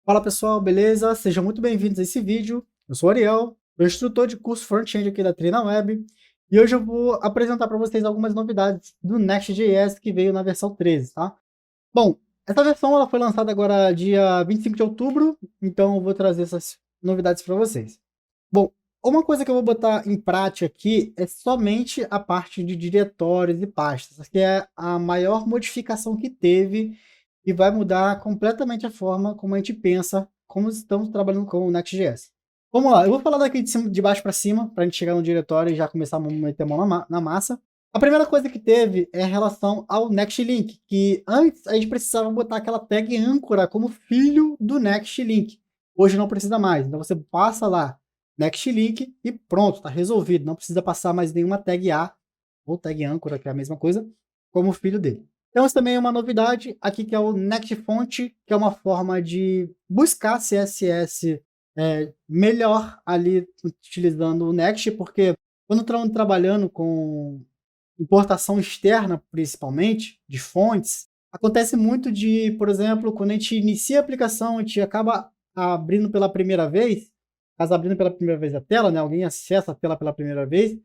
Fala pessoal, beleza? Sejam muito bem-vindos a esse vídeo. Eu sou o Ariel, sou instrutor de curso Front-End aqui da TreinaWeb e hoje eu vou apresentar para vocês algumas novidades do Next.js que veio na versão 13, tá? Bom, essa versão ela foi lançada agora dia 25 de outubro, então eu vou trazer essas novidades para vocês. Bom, uma coisa que eu vou botar em prática aqui é somente a parte de diretórios e pastas, que é a maior modificação que teve e vai mudar completamente a forma como a gente pensa, como estamos trabalhando com o Next.js. Vamos lá, eu vou falar daqui de baixo para cima, para a gente chegar no diretório e já começar a meter a mão na massa. A primeira coisa que teve é em relação ao Next.Link, que antes a gente precisava botar aquela tag âncora como filho do Next.Link. Hoje não precisa mais, então você passa lá Next.Link e pronto, está resolvido. Não precisa passar mais nenhuma tag A ou tag âncora, que é a mesma coisa, como filho dele. Temos também uma novidade aqui que é o Next.Font, que é uma forma de buscar CSS melhor ali utilizando o Next, porque quando estamos trabalhando com importação externa, principalmente, de fontes, acontece muito de, por exemplo, quando a gente inicia a aplicação, a gente acaba abrindo pela primeira vez, caso abrindo pela primeira vez a tela, né, alguém acessa a tela pela primeira vez,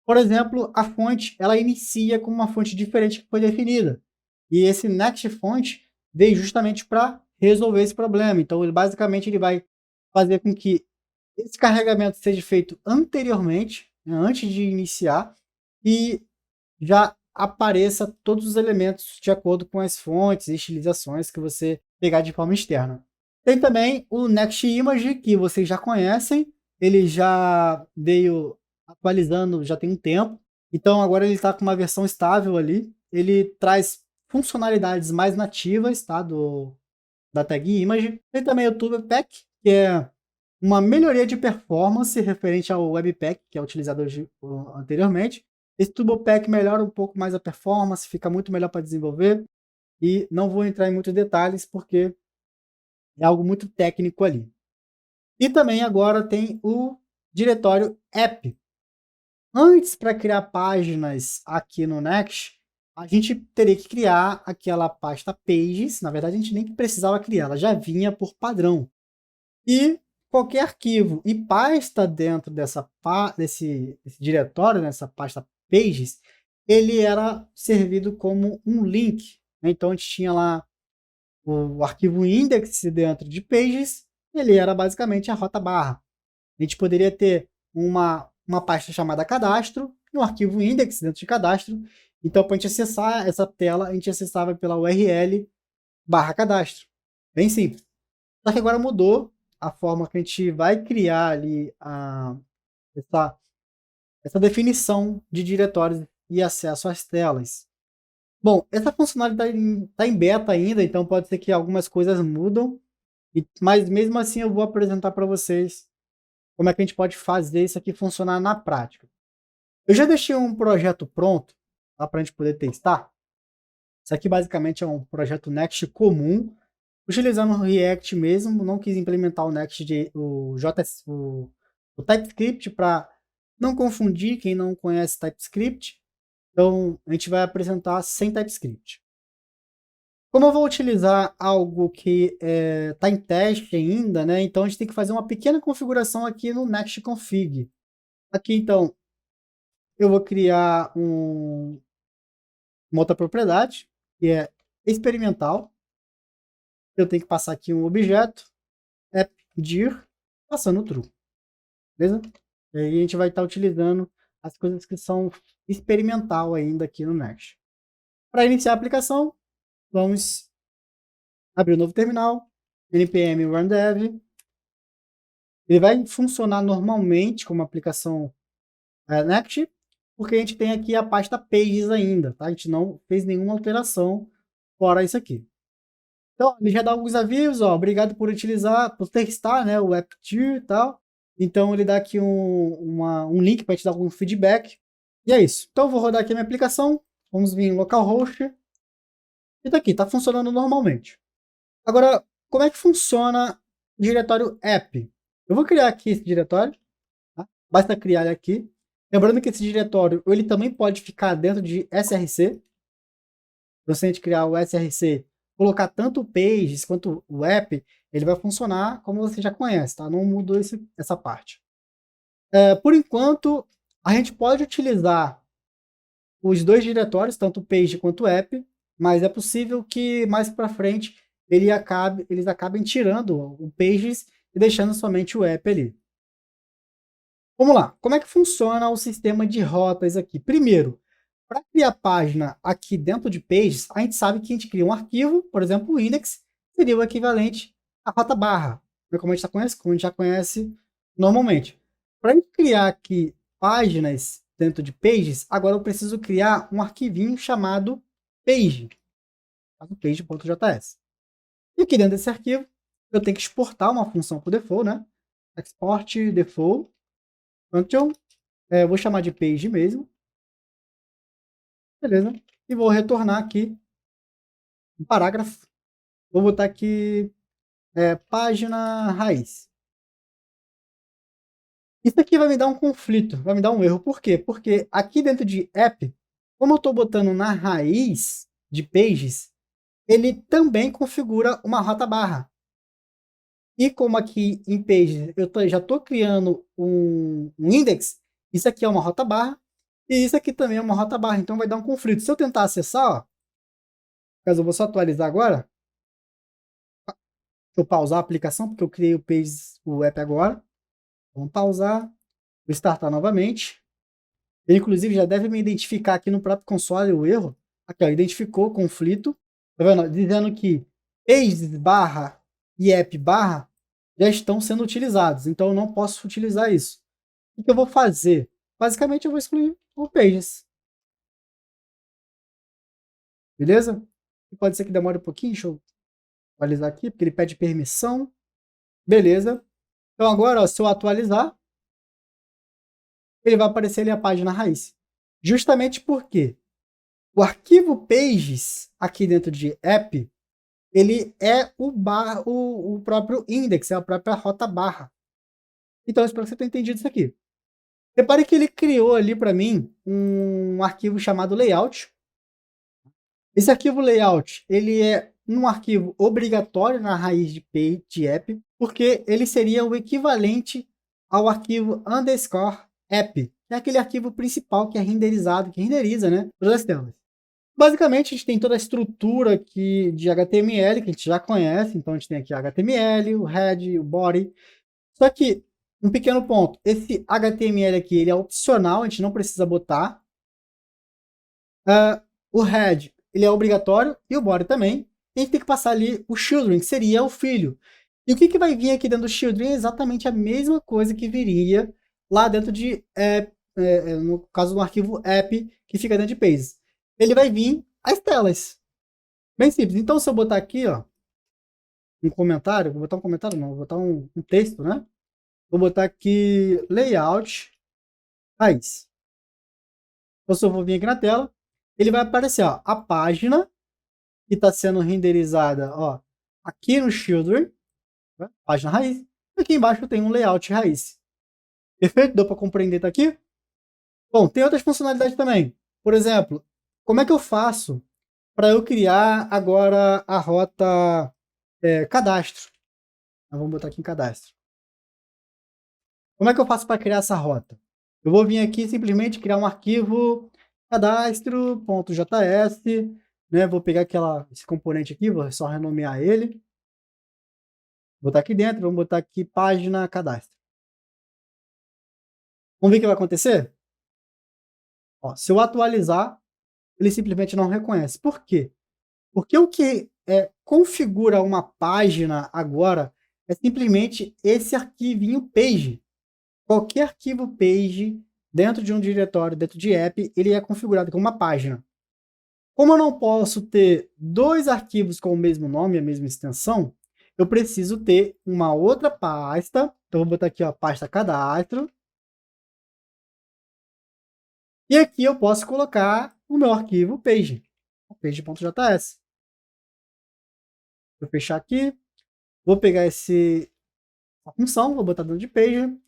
por exemplo, a fonte, ela inicia com uma fonte diferente que foi definida. E esse Next Font veio justamente para resolver esse problema. Então, ele basicamente ele vai fazer com que esse carregamento seja feito anteriormente, né, antes de iniciar, e já apareça todos os elementos de acordo com as fontes e estilizações que você pegar de forma externa. Tem também o Next Image, que vocês já conhecem, ele já veio atualizando já tem um tempo, então agora ele está com uma versão estável ali, ele traz funcionalidades mais nativas, tá, da tag Image. Tem também o Webpack, que é uma melhoria de performance referente ao Webpack, que é utilizado anteriormente. Esse Webpack melhora um pouco mais a performance, fica muito melhor para desenvolver, e não vou entrar em muitos detalhes porque é algo muito técnico ali. E também agora tem o diretório app. Antes, para criar páginas aqui no Next, a gente teria que criar aquela pasta pages. Na verdade, a gente nem precisava criar, ela já vinha por padrão. E qualquer arquivo e pasta dentro desse diretório, nessa pasta pages, ele era servido como um link, né? Então a gente tinha lá o arquivo index dentro de pages, ele era basicamente a rota barra. A gente poderia ter uma pasta chamada cadastro e um arquivo index dentro de cadastro. Então, para a gente acessar essa tela, a gente acessava pela URL barra cadastro. Bem simples. Só que agora mudou a forma que a gente vai criar ali essa definição de diretórios e acesso às telas. Bom, essa funcionalidade está em beta ainda, então pode ser que algumas coisas mudam, mas mesmo assim eu vou apresentar para vocês como é que a gente pode fazer isso aqui funcionar na prática. Eu já deixei um projeto pronto para a gente poder testar. Isso aqui basicamente é um projeto Next comum, utilizando o React mesmo, não quis implementar o Next o TypeScript para não confundir quem não conhece TypeScript. Então a gente vai apresentar sem TypeScript. Como eu vou utilizar algo que está em teste ainda, né? Então a gente tem que fazer uma pequena configuração aqui no Next Config. Aqui então eu vou criar uma outra propriedade que é experimental. Eu tenho que passar aqui um objeto appdir passando true, beleza? E aí a gente vai estar utilizando as coisas que são experimental ainda aqui no Next. Para iniciar a aplicação, vamos abrir um novo terminal, npm run dev. Ele vai funcionar normalmente como aplicação Next, porque a gente tem aqui a pasta pages ainda, tá? A gente não fez nenhuma alteração fora isso aqui. Então, ele já dá alguns avisos, ó, obrigado por utilizar, por testar, né, o AppTier e tal. Então, ele dá aqui um link para te dar algum feedback. E é isso. Então, eu vou rodar aqui a minha aplicação. Vamos vir em localhost. E tá aqui, tá funcionando normalmente. Agora, como é que funciona o diretório app? Eu vou criar aqui esse diretório, tá? Basta criar ele aqui. Lembrando que esse diretório, ele também pode ficar dentro de src. Então, se a gente criar o src, colocar tanto o pages quanto o app, ele vai funcionar como você já conhece, tá? Não mudou essa parte. Por enquanto, a gente pode utilizar os dois diretórios, tanto o page quanto o app, mas é possível que mais para frente eles acabem tirando o pages e deixando somente o app ali. Vamos lá, como é que funciona o sistema de rotas aqui? Primeiro, para criar página aqui dentro de pages, a gente sabe que a gente cria um arquivo, por exemplo, o index, seria o equivalente à rota barra, como a gente já conhece normalmente. Para a gente criar aqui páginas dentro de pages, agora eu preciso criar um arquivinho chamado page, page.js. E aqui dentro desse arquivo, eu tenho que exportar uma função por default, né? Export default function, vou chamar de page mesmo, beleza? E vou retornar aqui um parágrafo. Vou botar aqui página raiz. Isso aqui vai me dar um conflito, vai me dar um erro. Por quê? Porque aqui dentro de app, como eu estou botando na raiz de pages, ele também configura uma rota barra. E como aqui em pages eu já estou criando um index, isso aqui é uma rota barra, e isso aqui também é uma rota barra, então vai dar um conflito. Se eu tentar acessar, ó, caso eu vou só atualizar agora, eu pausar a aplicação, porque eu criei o app agora. Vamos pausar, vou startar novamente. Ele, inclusive, já deve me identificar aqui no próprio console o erro. Aqui, ó, identificou o conflito. Tá vendo? Dizendo que pages barra e app barra já estão sendo utilizados. Então, eu não posso utilizar isso. O que eu vou fazer? Basicamente, eu vou excluir o pages. Beleza? E pode ser que demore um pouquinho. Deixa eu atualizar aqui, porque ele pede permissão. Beleza. Então, agora, ó, se eu atualizar, ele vai aparecer ali a página raiz. Justamente porque o arquivo pages aqui dentro de app, ele é o próprio index, é a própria rota barra. Então, eu espero que você tenha entendido isso aqui. Repare que ele criou ali para mim um arquivo chamado layout. Esse arquivo layout, ele é um arquivo obrigatório na raiz de page de app, porque ele seria o equivalente ao arquivo underscore app, que é aquele arquivo principal que é renderizado, que renderiza, né, todas as telas. Basicamente, a gente tem toda a estrutura aqui de HTML, que a gente já conhece. Então, a gente tem aqui HTML, o head, o body. Só que, um pequeno ponto, esse HTML aqui, ele é opcional, a gente não precisa botar. O head, ele é obrigatório, e o body também. E a gente tem que passar ali o children, que seria o filho. E o que vai vir aqui dentro do children é exatamente a mesma coisa que viria lá dentro de, no caso do arquivo app, que fica dentro de pages. Ele vai vir as telas. Bem simples. Então, se eu botar aqui, ó, um comentário, vou botar um comentário, não, vou botar um texto, né? Vou botar aqui layout raiz. Então, se eu vou vir aqui na tela, ele vai aparecer, ó, a página que está sendo renderizada, ó, aqui no children, né? Página raiz. E aqui embaixo tem um layout raiz. Perfeito? Deu para compreender tá aqui? Bom, tem outras funcionalidades também. Por exemplo, como é que eu faço para eu criar agora a rota cadastro? Vamos botar aqui em cadastro. Como é que eu faço para criar essa rota? Eu vou vir aqui simplesmente criar um arquivo cadastro.js, né? Vou pegar esse componente aqui, vou só renomear ele. Vou botar aqui dentro, vamos botar aqui página cadastro. Vamos ver o que vai acontecer? Ó, se eu atualizar, ele simplesmente não reconhece. Por quê? Porque o que configura uma página agora é simplesmente esse arquivinho page. Qualquer arquivo page dentro de um diretório, dentro de app, ele é configurado como uma página. Como eu não posso ter dois arquivos com o mesmo nome, a mesma extensão, eu preciso ter uma outra pasta. Então, vou botar aqui, ó, pasta cadastro. E aqui eu posso colocar o meu arquivo page, page.js. Vou fechar aqui. Vou pegar a função, vou botar dentro de page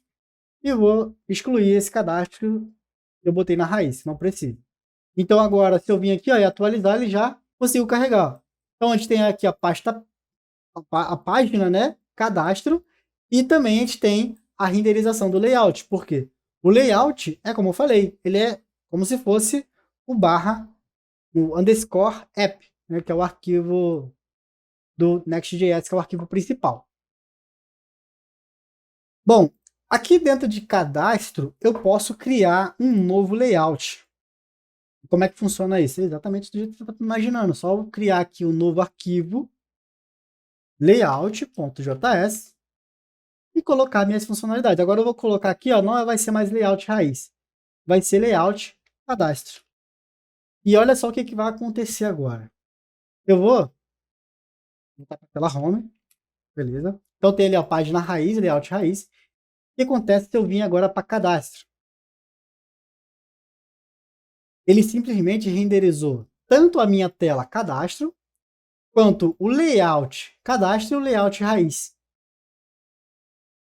e vou excluir esse cadastro que eu botei na raiz, não precisa. Então agora, se eu vir aqui, ó, e atualizar, ele já consigo carregar. Então a gente tem aqui a pasta a página, né? Cadastro. E também a gente tem a renderização do layout. Por quê? O layout é como eu falei, ele é como se fosse o barra, o underscore app, né? Que é o arquivo do Next.js, que é o arquivo principal. Bom, aqui dentro de cadastro, eu posso criar um novo layout. Como é que funciona isso? É exatamente do jeito que você está imaginando. Só eu criar aqui um novo arquivo, layout.js, e colocar minhas funcionalidades. Agora eu vou colocar aqui, ó, não vai ser mais layout raiz, vai ser layout cadastro. E olha só o que vai acontecer agora. Eu vou voltar para a tela home, beleza? Então tem ali a página raiz, layout raiz. O que acontece se eu vim agora para cadastro? Ele simplesmente renderizou tanto a minha tela cadastro, quanto o layout cadastro e o layout raiz.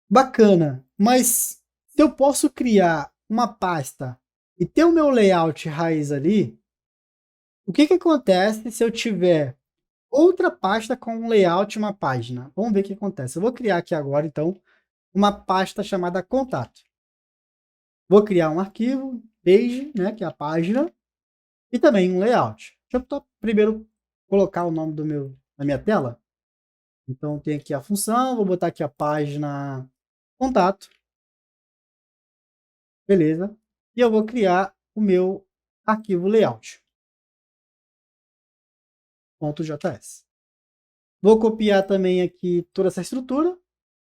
Bacana, mas se eu posso criar uma pasta e ter o meu layout raiz ali, o que acontece se eu tiver outra pasta com um layout e uma página? Vamos ver o que acontece. Eu vou criar aqui agora, então, uma pasta chamada contato. Vou criar um arquivo, page, né, que é a página, e também um layout. Deixa eu primeiro colocar o nome da minha tela. Então, tem aqui a função, vou botar aqui a página contato. Beleza. E eu vou criar o meu arquivo layout.js. Vou copiar também aqui toda essa estrutura,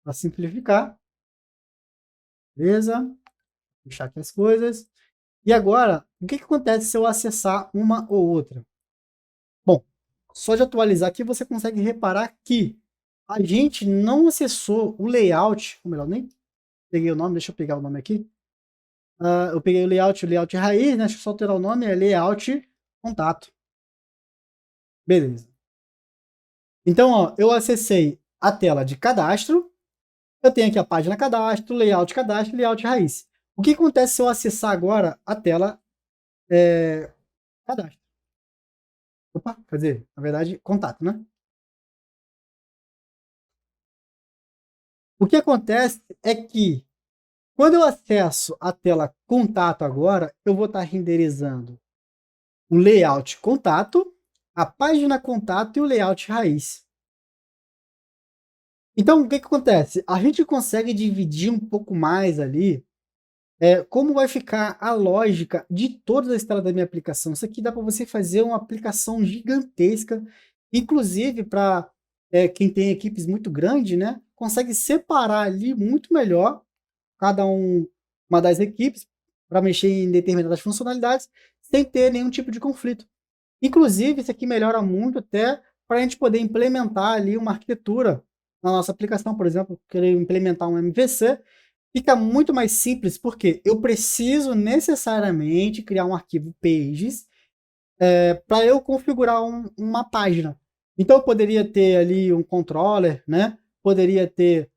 para simplificar. Beleza. Fechar aqui as coisas. E agora, o que acontece se eu acessar uma ou outra? Bom, só de atualizar aqui você consegue reparar que a gente não acessou o layout, ou melhor, nem peguei o nome, deixa eu pegar o nome aqui. Eu peguei o layout raiz, né? Deixa eu só alterar o nome, é layout contato. Beleza. Então, ó, eu acessei a tela de cadastro, eu tenho aqui a página cadastro, layout raiz. O que acontece se eu acessar agora a tela cadastro? Opa, quer dizer, na verdade, contato, né? O que acontece é que quando eu acesso a tela contato agora, eu vou estar renderizando o layout contato, a página contato e o layout raiz. Então, o que acontece? A gente consegue dividir um pouco mais ali como vai ficar a lógica de todas as telas da minha aplicação. Isso aqui dá para você fazer uma aplicação gigantesca, inclusive para quem tem equipes muito grandes, né? Consegue separar ali muito melhor cada uma das equipes para mexer em determinadas funcionalidades sem ter nenhum tipo de conflito. Inclusive, isso aqui melhora muito até para a gente poder implementar ali uma arquitetura na nossa aplicação, por exemplo, querer implementar um MVC, fica muito mais simples, porque eu preciso necessariamente criar um arquivo pages para eu configurar uma página. Então, eu poderia ter ali um controller, né? Poderia ter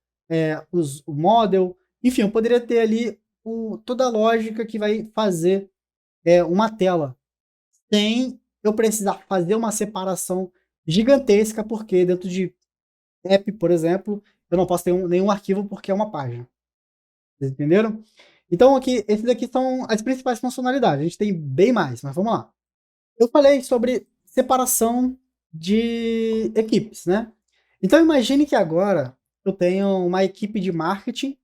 o model, enfim, eu poderia ter ali toda a lógica que vai fazer uma tela, sem eu precisar fazer uma separação gigantesca, porque dentro de app, por exemplo, eu não posso ter nenhum arquivo porque é uma página. Vocês entenderam? Então, aqui, esses aqui são as principais funcionalidades. A gente tem bem mais, mas vamos lá. Eu falei sobre separação de equipes, né? Então, imagine que agora eu tenho uma equipe de marketing.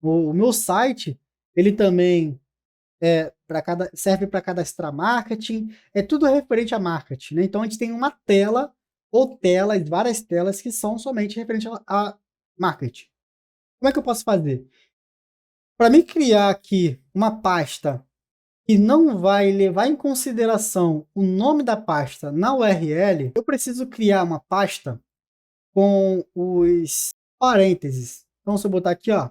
O meu site, ele também serve para cadastrar marketing. É tudo referente a marketing, né? Então, a gente tem uma tela ou telas, várias telas que são somente referente a marketing. Como é que eu posso fazer? Para mim criar aqui uma pasta que não vai levar em consideração o nome da pasta na URL, eu preciso criar uma pasta com os parênteses. Então, se eu botar aqui, ó,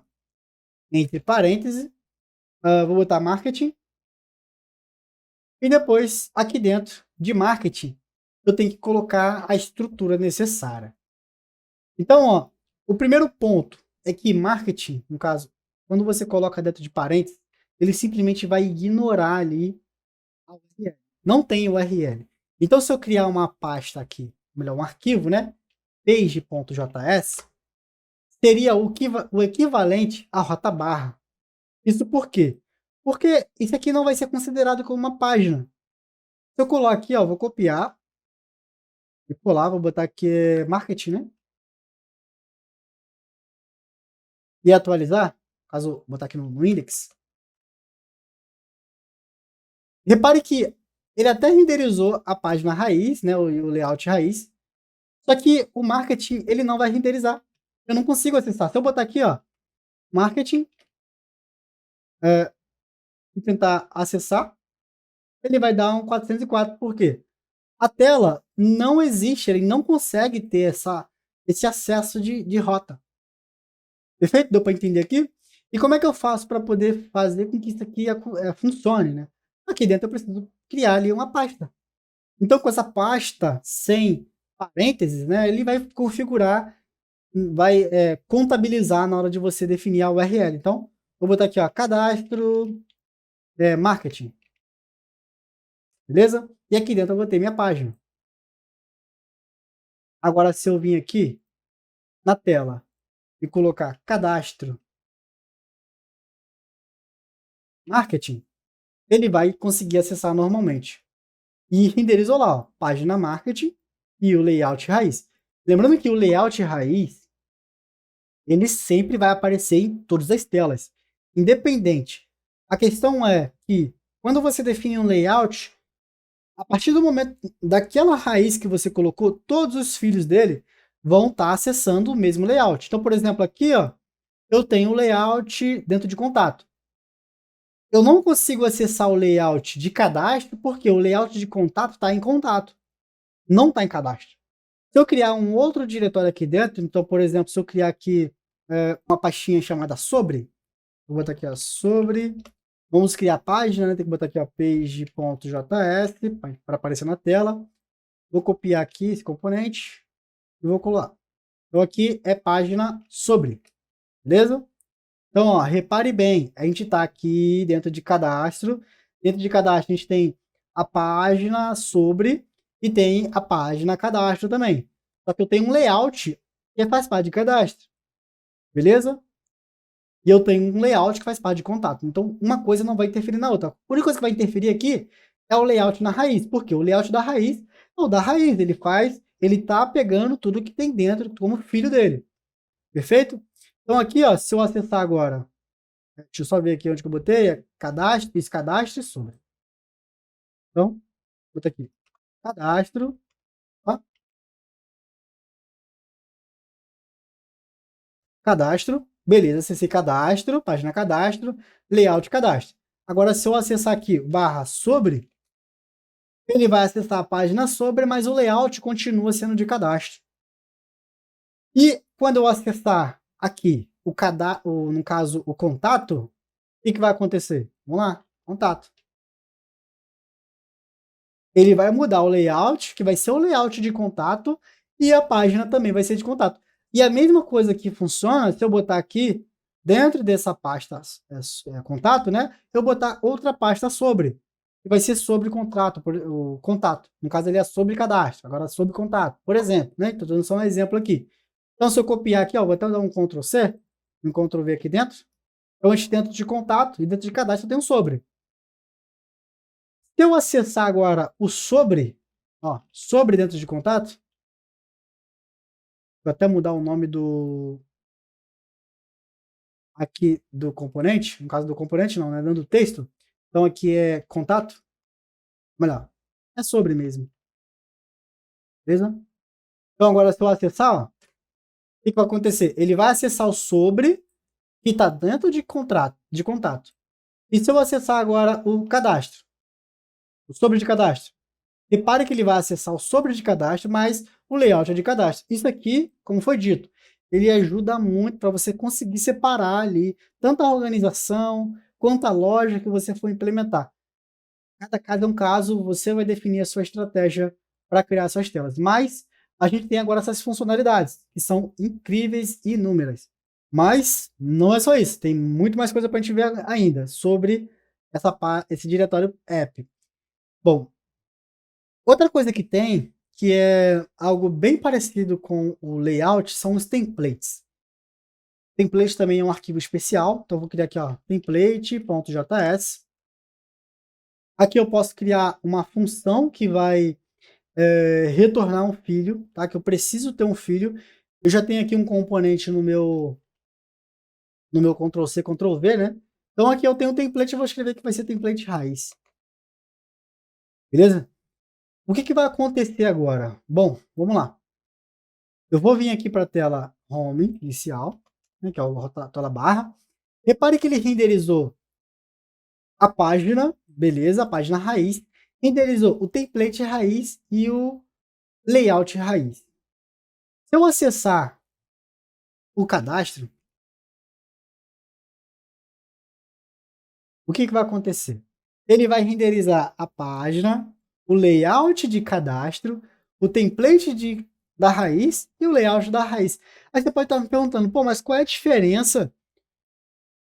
entre parênteses, vou botar marketing, e depois, aqui dentro de marketing, eu tenho que colocar a estrutura necessária. Então, ó, o primeiro ponto é que marketing, no caso, quando você coloca dentro de parênteses, ele simplesmente vai ignorar ali a URL. Não tem URL. Então, se eu criar uma pasta aqui, melhor, um arquivo, né? page.js seria o equivalente à rota barra. Isso por quê? Porque isso aqui não vai ser considerado como uma página. Se eu colar aqui, ó, vou copiar e colar, vou botar aqui marketing, né? E atualizar, caso botar aqui no index. Repare que ele até renderizou a página raiz, né, o layout raiz, só que o marketing ele não vai renderizar. Eu não consigo acessar. Se eu botar aqui, ó, marketing, e tentar acessar, ele vai dar um 404. Por quê? A tela não existe, ele não consegue ter esse acesso de rota. Perfeito? Deu para entender aqui? E como é que eu faço para poder fazer com que isso aqui funcione, né? Aqui dentro eu preciso criar ali uma pasta. Então, com essa pasta sem parênteses, né, ele vai configurar, vai contabilizar na hora de você definir a URL. Então, vou botar aqui, ó, cadastro marketing. Beleza? E aqui dentro eu vou ter minha página. Agora, se eu vir aqui na tela e colocar cadastro marketing, ele vai conseguir acessar normalmente. E renderizou lá, ó, página marketing e o layout raiz. Lembrando que o layout raiz, ele sempre vai aparecer em todas as telas, independente. A questão é que quando você define um layout, a partir do momento daquela raiz que você colocou, todos os filhos dele vão estar acessando o mesmo layout. Então, por exemplo, aqui, ó, eu tenho o layout dentro de contato. Eu não consigo acessar o layout de cadastro porque o layout de contato está em contato, não está em cadastro. Se eu criar um outro diretório aqui dentro, então, por exemplo, se eu criar aqui uma pastinha chamada sobre, vou botar aqui, ó, sobre, vamos criar a página, né? Tem que botar aqui, ó, page.js para aparecer na tela. Vou copiar aqui esse componente e vou colar. Então aqui é página sobre, beleza? Então, ó, repare bem, a gente está aqui dentro de cadastro. Dentro de cadastro a gente tem a página sobre e tem a página cadastro também. Só que eu tenho um layout que faz parte de cadastro, beleza? E eu tenho um layout que faz parte de contato. Então, uma coisa não vai interferir na outra. A única coisa que vai interferir aqui é o layout na raiz. Por quê? O layout da raiz é o da raiz. Ele tá pegando tudo que tem dentro como filho dele. Perfeito? Então aqui, ó, se eu acessar agora, deixa eu só ver aqui onde que eu botei, cadastro e sobre. Então, bota aqui, cadastro, ó, cadastro, beleza, acessei cadastro, página cadastro, layout cadastro. Agora, se eu acessar aqui, barra sobre, ele vai acessar a página sobre, mas o layout continua sendo de cadastro. E quando eu acessar aqui, no caso, o contato, o que vai acontecer? Vamos lá, contato. Ele vai mudar o layout, que vai ser o layout de contato, e a página também vai ser de contato. E a mesma coisa que funciona, se eu botar aqui, dentro dessa pasta contato, né? Eu botar outra pasta sobre, que vai ser sobre contrato, o contato. No caso, ele é sobre cadastro, agora sobre contato, por exemplo, né? Estou dando só um exemplo aqui. Então, se eu copiar aqui, ó, vou até dar um Ctrl C, um Ctrl V aqui dentro. Então, dentro de contato e dentro de cadastro eu tenho sobre. Se eu acessar agora o sobre, ó, sobre dentro de contato, vou até mudar o nome aqui do componente, no caso do componente não, né, dando texto. Então aqui é contato, melhor, é sobre mesmo, beleza? Então agora se eu acessar, ó, o que vai acontecer? Ele vai acessar o sobre que está dentro de contato. E se eu acessar agora o cadastro, o sobre de cadastro, repare que ele vai acessar o sobre de cadastro, mas o layout é de cadastro. Isso aqui, como foi dito, ele ajuda muito para você conseguir separar ali tanto a organização quanto a loja que você for implementar. Cada caso é um caso, você vai definir a sua estratégia para criar suas telas. Mas a gente tem agora essas funcionalidades, que são incríveis e inúmeras. Mas não é só isso, tem muito mais coisa para a gente ver ainda sobre esse diretório app. Bom, outra coisa que tem, que é algo bem parecido com o layout, são os templates. Template também é um arquivo especial, então eu vou criar aqui, ó, template.js. Aqui eu posso criar uma função que vai retornar um filho, tá? Que eu preciso ter um filho. Eu já tenho aqui um componente no meu Ctrl+C, Ctrl+V, né? Então aqui eu tenho um template, eu vou escrever que vai ser template raiz. Beleza? O que vai acontecer agora? Bom, vamos lá. Eu vou vir aqui para a tela Home inicial, né, que é a tela barra. Repare que ele renderizou a página, beleza, a página raiz. Renderizou o template raiz e o layout raiz. Se eu acessar o cadastro, o que vai acontecer? Ele vai renderizar a página, o layout de cadastro, o template da raiz e o layout da raiz. Aí você pode estar me perguntando, pô, mas qual é a diferença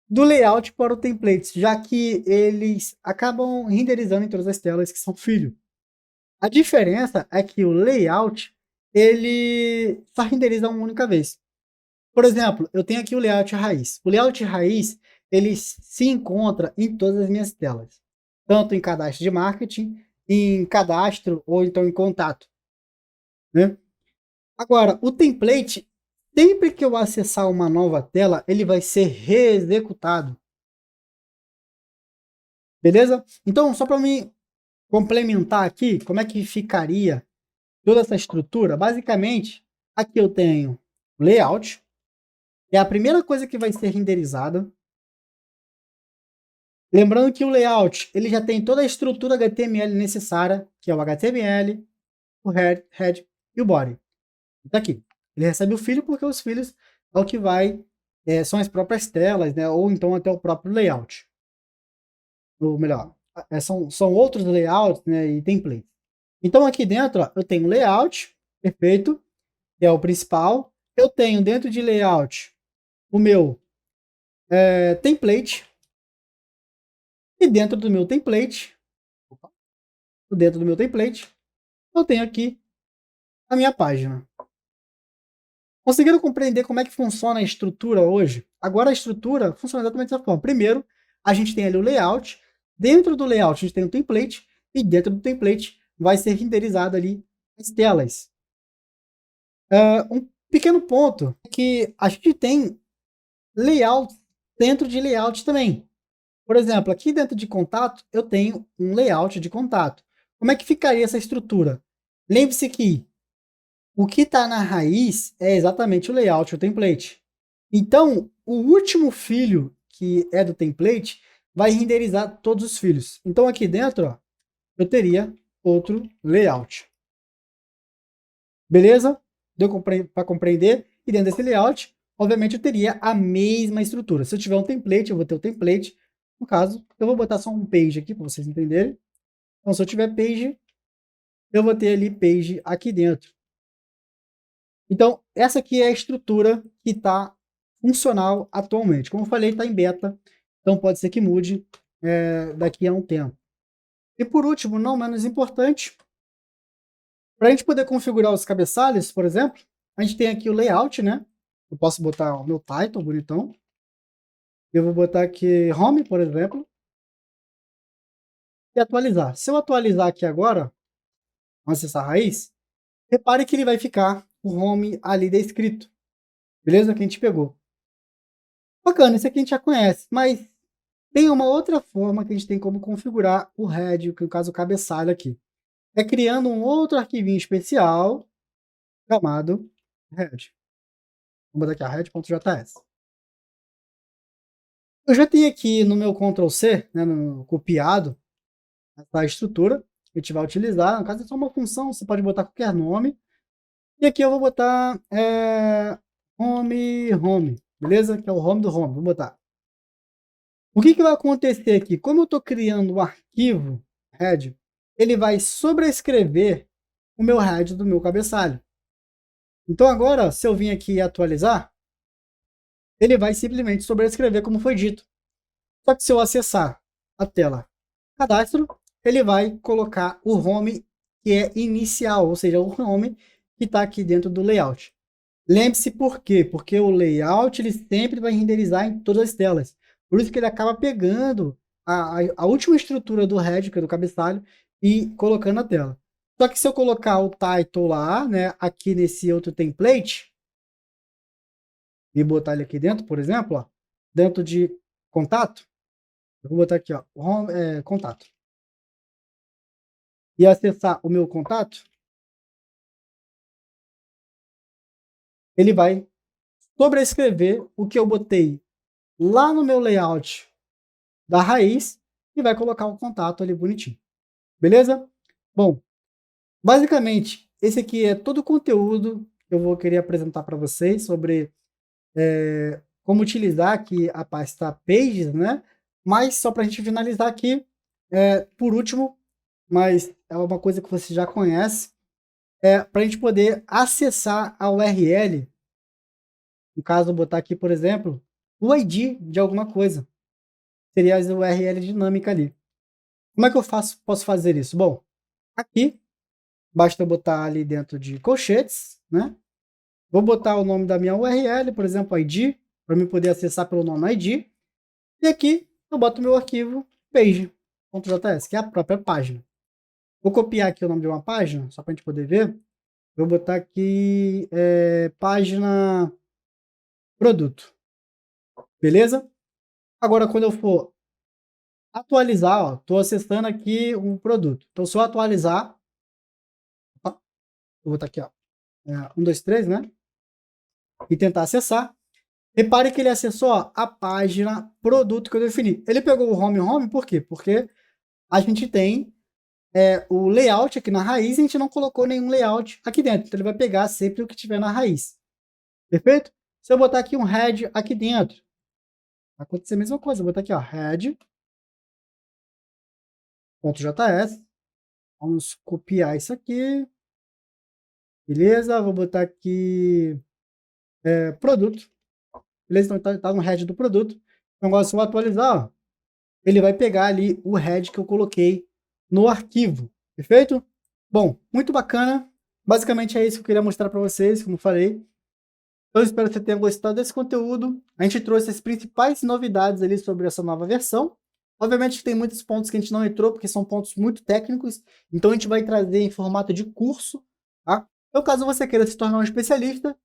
do layout para o template, já que eles acabam renderizando em todas as telas que são filho? A diferença é que o layout, ele só renderiza uma única vez. Por exemplo, eu tenho aqui o layout raiz. O layout raiz, ele se encontra em todas as minhas telas. Tanto em cadastro de marketing, em cadastro ou então em contato, né? Agora, o template, sempre que eu acessar uma nova tela, ele vai ser reexecutado. Beleza? Então, só para me complementar aqui, como é que ficaria toda essa estrutura? Basicamente, aqui eu tenho o layout, é a primeira coisa que vai ser renderizada. Lembrando que o layout, ele já tem toda a estrutura HTML necessária, que é o HTML, o head e o body. Tá aqui. Ele recebe o filho porque os filhos é o que vai, são as próprias telas, né? Ou então até o próprio layout. Ou melhor, são outros layouts, né? E templates. Então aqui dentro, ó, eu tenho layout, perfeito, que é o principal. Eu tenho dentro de layout o meu template. E dentro do meu template, eu tenho aqui a minha página. Conseguiram compreender como é que funciona a estrutura hoje? Agora a estrutura funciona exatamente dessa forma. Primeiro, a gente tem ali o layout. Dentro do layout, a gente tem o template. E dentro do template, vai ser renderizado ali as telas. Um pequeno ponto é que a gente tem layout dentro de layout também. Por exemplo, aqui dentro de contato, eu tenho um layout de contato. Como é que ficaria essa estrutura? Lembre-se que o que está na raiz é exatamente o layout, o template. Então, o último filho que é do template vai renderizar todos os filhos. Então, aqui dentro, ó, eu teria outro layout. Beleza? Deu para compreender? E dentro desse layout, obviamente, eu teria a mesma estrutura. Se eu tiver um template, eu vou ter o template. No caso, eu vou botar só um page aqui para vocês entenderem. Então, se eu tiver page, eu vou ter ali page aqui dentro. Então, essa aqui é a estrutura que está funcional atualmente. Como eu falei, está em beta, então pode ser que mude daqui a um tempo. E por último, não menos importante, para a gente poder configurar os cabeçalhos, por exemplo, a gente tem aqui o layout, né? Eu posso botar o meu title bonitão. Eu vou botar aqui home, por exemplo, e atualizar. Se eu atualizar aqui agora, vamos acessar a raiz, repare que ele vai ficar o home ali descrito. Beleza? Que a gente pegou. Bacana, esse aqui a gente já conhece, mas tem uma outra forma que a gente tem como configurar o head, que no caso o cabeçalho aqui. É criando um outro arquivinho especial chamado head. Vamos botar aqui a head.js. Eu já tenho aqui no meu Ctrl+C, né, no copiado, essa estrutura que a gente vai utilizar. No caso é só uma função, você pode botar qualquer nome. E aqui eu vou botar home, beleza? Que é o home do home. Vou botar. O que vai acontecer aqui? Como eu estou criando um arquivo head, ele vai sobrescrever o meu head do meu cabeçalho. Então agora, se eu vim aqui e atualizar, ele vai simplesmente sobrescrever como foi dito. Só que se eu acessar a tela cadastro, ele vai colocar o home que é inicial, ou seja, o nome que está aqui dentro do layout. Lembre-se por quê? Porque o layout ele sempre vai renderizar em todas as telas. Por isso que ele acaba pegando a última estrutura do head, que é do cabeçalho, e colocando na tela. Só que se eu colocar o title lá, né, aqui nesse outro template, e botar ele aqui dentro, por exemplo, ó, dentro de contato, eu vou botar aqui, ó, contato. E acessar o meu contato, ele vai sobrescrever o que eu botei lá no meu layout da raiz e vai colocar o contato ali bonitinho. Beleza? Bom, basicamente, esse aqui é todo o conteúdo que eu vou querer apresentar para vocês sobre como utilizar aqui a pasta Pages, né? Mas só para a gente finalizar aqui, por último, mas é uma coisa que você já conhece, para a gente poder acessar a URL, no caso, eu botar aqui, por exemplo, o ID de alguma coisa. Seria a URL dinâmica ali. Como é que eu posso fazer isso? Bom, aqui, basta eu botar ali dentro de colchetes, né? Vou botar o nome da minha URL, por exemplo, ID, para eu poder acessar pelo nome ID. E aqui eu boto meu arquivo page.js, que é a própria página. Vou copiar aqui o nome de uma página, só para a gente poder ver. Vou botar aqui página produto. Beleza? Agora, quando eu for atualizar, ó, estou acessando aqui um produto. Então, se eu atualizar, ó, vou botar aqui, ó, 1, 2, 3, né? E tentar acessar. Repare que ele acessou, ó, a página produto que eu defini. Ele pegou o home, por quê? Porque a gente tem o layout aqui na raiz e a gente não colocou nenhum layout aqui dentro. Então, ele vai pegar sempre o que tiver na raiz. Perfeito? Se eu botar aqui um head aqui dentro, vai acontecer a mesma coisa. Eu vou botar aqui, ó, head.js. Vamos copiar isso aqui. Beleza? Vou botar aqui produto. Beleza? Então tá no head do produto. Então agora se eu atualizar, ó, ele vai pegar ali o head que eu coloquei no arquivo. Perfeito? Bom, muito bacana. Basicamente é isso que eu queria mostrar para vocês, como eu falei. Eu espero que você tenha gostado desse conteúdo. A gente trouxe as principais novidades ali sobre essa nova versão. Obviamente tem muitos pontos que a gente não entrou, porque são pontos muito técnicos. Então a gente vai trazer em formato de curso, tá? Então caso você queira se tornar um especialista,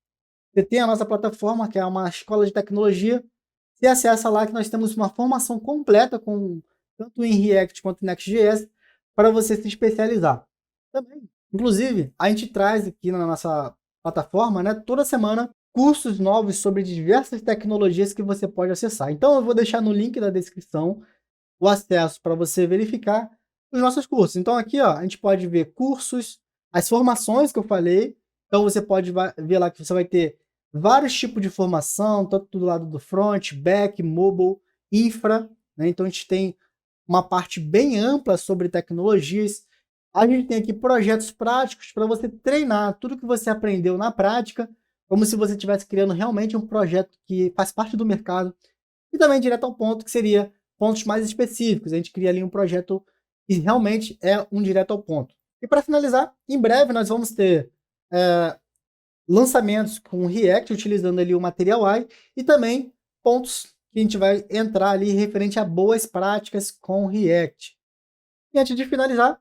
você tem a nossa plataforma, que é uma escola de tecnologia. Você acessa lá que nós temos uma formação completa, com tanto em React quanto em Next.js, para você se especializar. Também, inclusive, a gente traz aqui na nossa plataforma, né, toda semana, cursos novos sobre diversas tecnologias que você pode acessar. Então eu vou deixar no link da descrição o acesso para você verificar os nossos cursos. Então aqui, ó, a gente pode ver cursos, as formações que eu falei. Então você pode ver lá que você vai ter vários tipos de formação, tanto do lado do front, back, mobile, infra, né? Então a gente tem uma parte bem ampla sobre tecnologias. A gente tem aqui projetos práticos para você treinar tudo que você aprendeu na prática, como se você estivesse criando realmente um projeto que faz parte do mercado. E também direto ao ponto, que seria pontos mais específicos. A gente cria ali um projeto que realmente é um direto ao ponto. E para finalizar, em breve nós vamos ter lançamentos com React, utilizando ali o Material UI, e também pontos que a gente vai entrar ali referente a boas práticas com React. E antes de finalizar,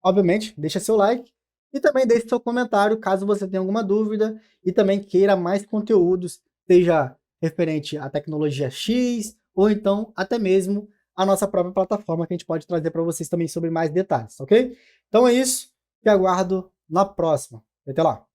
obviamente, deixa seu like e também deixe seu comentário caso você tenha alguma dúvida e também queira mais conteúdos, seja referente à tecnologia X ou então até mesmo a nossa própria plataforma, que a gente pode trazer para vocês também sobre mais detalhes, ok? Então é isso, te aguardo na próxima. Até lá!